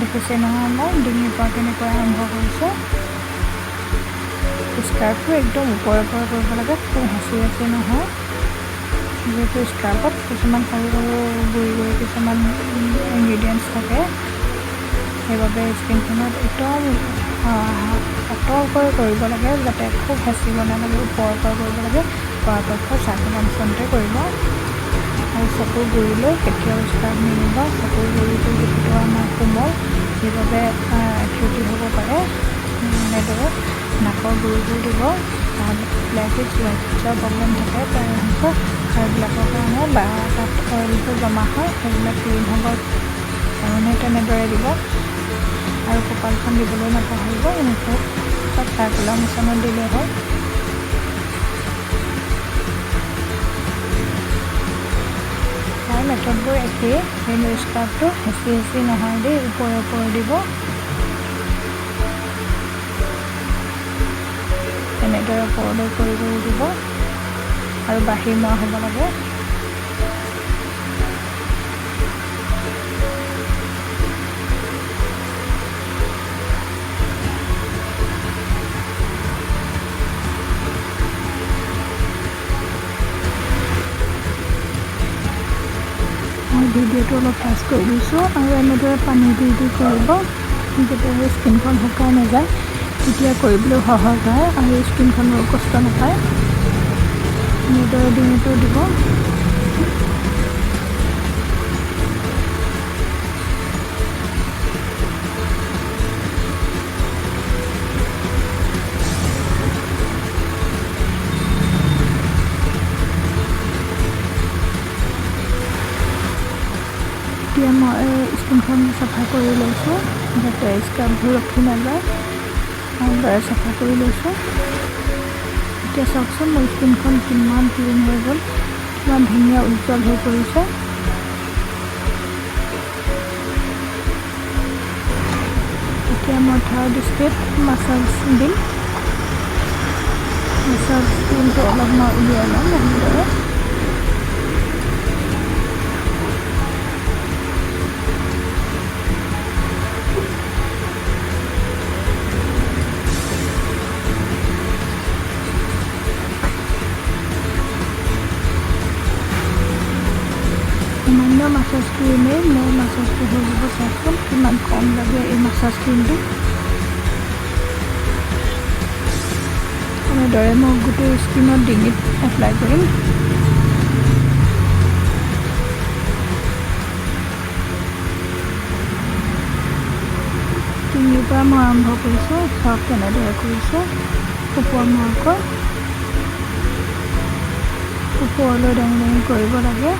দেখিছে নহয়, মই ডিঙিৰ পৰা কেনেকৈ আৰম্ভ কৰিছোঁ। স্কাৰ্ফটো একদম ওপৰে ওপৰে কৰিব লাগে, খুব হেঁচি নহয়। যিহেতু স্কাৰ্ফত কিছুমান সৰু সৰু গুৰি কিছুমান ইনগ্ৰিডিয়েণ্টছ থাকে, সেইবাবে স্কিনখনত একদম পাতলকৈ কৰিব লাগে, যাতে খুব হেঁচিব নালাগে, ওপৰৰ পৰা কৰিব লাগে। পৰাপক্ষত চাৰ্কুলাছনতে কৰিব। আৰু চকুৰ গুৰিলৈ কেতিয়াও স্কাৰ্ফ নিনিব। চকুৰ গুৰিটো যিহেতু আমাৰ কোমল, সেইবাবে ক্ষতি হ'ব পাৰে। এনেদৰে নাকৰ গুৰিবোৰ দিব। ব্লেকেটছ হোৱাইটছৰ প্ৰব্লেম থাকে, সেইবিলাকৰ কাৰণে বা তাত অইলটো জমা হয়, সেইবিলাক ক্লিন হ'ব কাৰণে তেনেদৰে দিব। আৰু কপালখন দিবলৈ নাপাহৰিব। এনেকৈ চব চাৰ্কুলাৰ মোচনত দিলেই হ'ল। তাৰ মেথডবোৰ একেই, কিন্তু স্কাৰ্ফটো হেঁচি নহয় দেই, ওপৰে দিব। এনেদৰে ওপৰলৈ কৰি দিব আৰু বাহিৰ মৰা হ'ব লাগে। মই ভিডিঅ'টো অলপ ফাষ্ট কৰি দিছোঁ আৰু এনেদৰে পানী দি কৰিব, যাতে স্কিনখন শুকাই নাযায়। তেতিয়া কৰিবলৈ সহজ হয় আৰু স্কিনখনৰ কষ্ট নাপায়। এনেদৰে ডিঙিটো দিব। এতিয়া মই স্কিনখন চাফা কৰি লৈছোঁ, যাতে স্কাৰ্ফবোৰ ৰখি নাযায়। ভালদৰে চাফা কৰি লৈছোঁ। এতিয়া চাওকচোন মোৰ স্কিনখন কিমান ক্লিন হৈ গ'ল, কিমান ধুনীয়া উজ্জ্বল হৈ পৰিছে। এতিয়া মই থাৰ্ড ষ্টেপ মাছাজ দিম। মাছাজ ক্ৰীমটো অলপ মই উলিয়াই ল'ম এনেদৰে। সামান্য মাছাজ ক্ৰীমেই মোৰ মাছাজটো হৈ যাব। চাওকচোন কিমান কম লাগে এই মাছাজ ক্ৰীমটো। এনেদৰে মই গোটেই স্কিনত ডিঙিত এপ্লাই কৰিম। ডিঙিৰ পৰা মই আৰম্ভ কৰিছোঁ, চাওক কেনেদৰে কৰিছোঁ। ওপৰমুৱাকৈ ওপৰলৈ দাঙি কৰিব লাগে।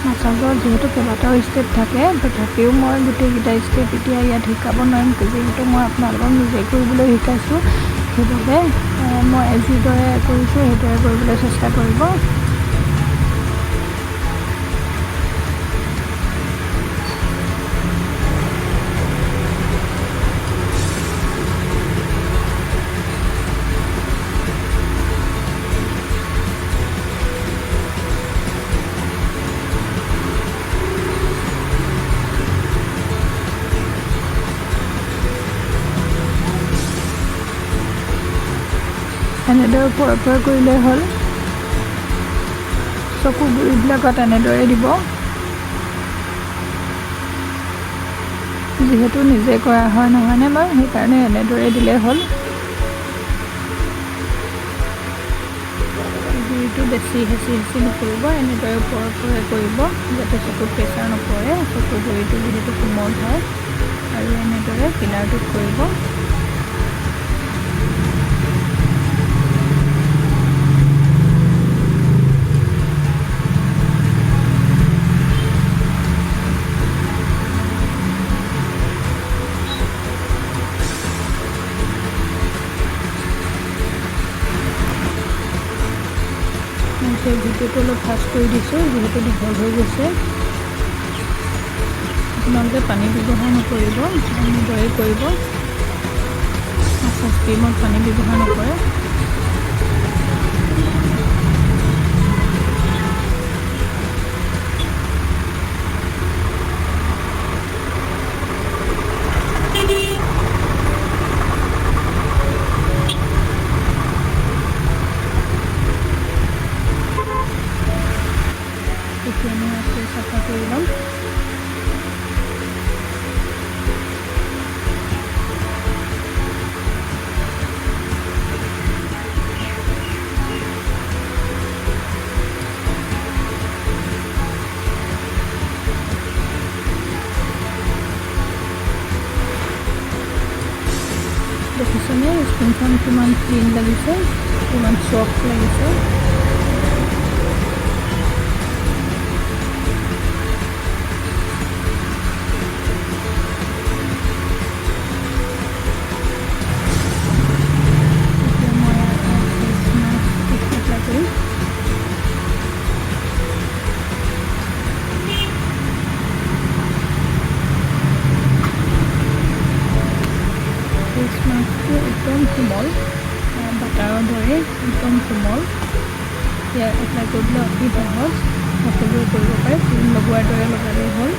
মাছাজৰ যিহেতু কেইবাটাও ষ্টেপ থাকে, তথাপিও মই গোটেইকেইটা ষ্টেপ এতিয়া ইয়াত শিকাব নোৱাৰিম, যিহেতু মই আপোনালোকক নিজে কৰিবলৈ শিকাইছোঁ। সেইবাবে মই যিদৰে কৰিছোঁ সেইদৰে কৰিবলৈ চেষ্টা কৰিব। এনেদৰে ওপৰে কৰিলেই হ'ল। চকু গুৰিবিলাকত এনেদৰে দিব। যিহেতু নিজে কৰা হয় নহয়নে বাৰু, সেইকাৰণে এনেদৰে দিলেই হ'ল। গুৰিটো বেছি হেঁচি নকৰিব, এনেদৰে ওপৰে কৰিব, যাতে চকুত প্ৰেছাৰ নপৰে। চকু গুৰিটো যিহেতু কোমল হয়, আৰু এনেদৰে কিনাৰটোত কৰিব। সেই ভিডিঅ'টো অলপ ফাষ্ট কৰি দিছোঁ, যিহেতু দীঘল হৈ গৈছে। আপোনালোকে পানী ব্যৱহাৰ নকৰিব, এনেদৰে কৰিব। মাছাজ ক্ৰীমত পানী ব্যৱহাৰ নকৰে। দেখিছেনে স্কিনখন কিমান ক্লিন লাগিছে, কিমান চফ্ট লাগিছে। এতিয়া মই ফেচ মাস্ক এপ্লাই কৰিম। ফেচ মাস্কটো একদম কোমল, বাটাৰৰ দৰে একদম কোমল। ইয়াৰ এপ্লাই কৰিবলৈ অতি সহজ, সকলোৱে কৰিব পাৰে, ক্ৰীম লগোৱাৰ দৰে লগালেই হ'ল।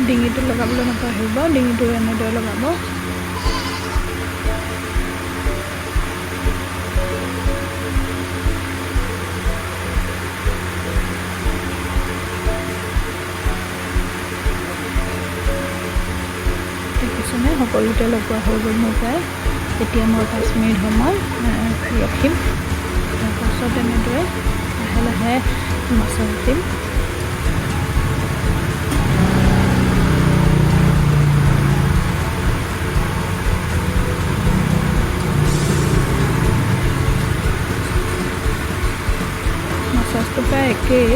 ডিঙিটো লগাবলৈ নাপাহৰিব, ডিঙিটো এনেদৰে লগাব। দেখিছেনে সকলোতে লগোৱা হৈ গ'ল মোৰ প্ৰায়। এতিয়া মই 5 মিনিট সময় ৰখিম, তাৰপাছত এনেদৰে লাহে লাহে মাছাজ দিম। মাছাজটো প্ৰায় একেই।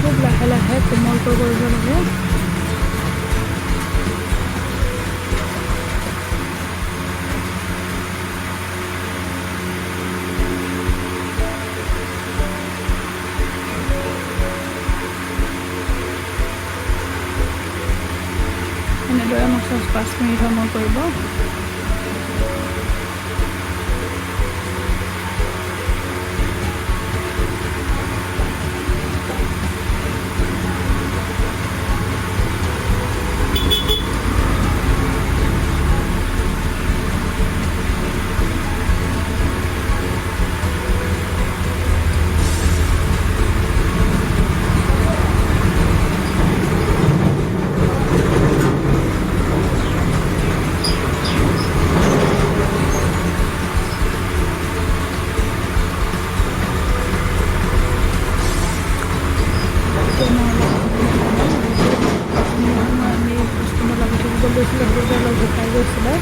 খুব লাহে লাহে কোমলকৈ কৰিব লাগে। এনেদৰে মাছাজ 5 মিনিট সময় কৰিব। গৈছিলে সেইবোৰ অলপ শুকাই গৈছিলে।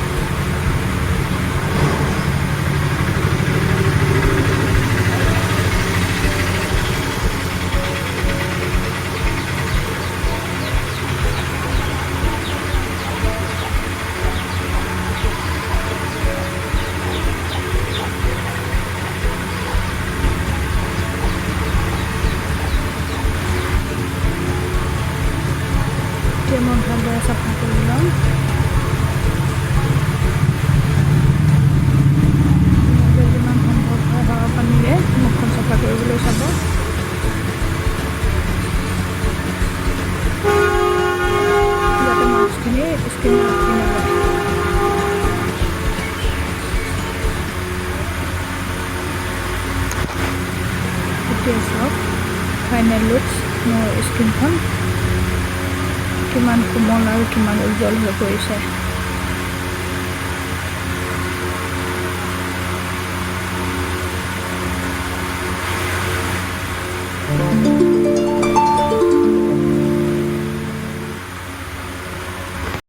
এতিয়া মই ভালদৰে চাফা কৰি লওঁ। যিমান সম্ভৱ হয় হাৱা পানীৰে মুখখন চাফা কৰিবলৈ চাব। যাতে মাছখিনি স্কিনত লাগি নাযায়। এতিয়া চাওক ফাইনেল লুকছ মোৰ স্কিনখন কিমান কোমল আৰু কিমান উজ্জ্বল হৈ পৰিছে।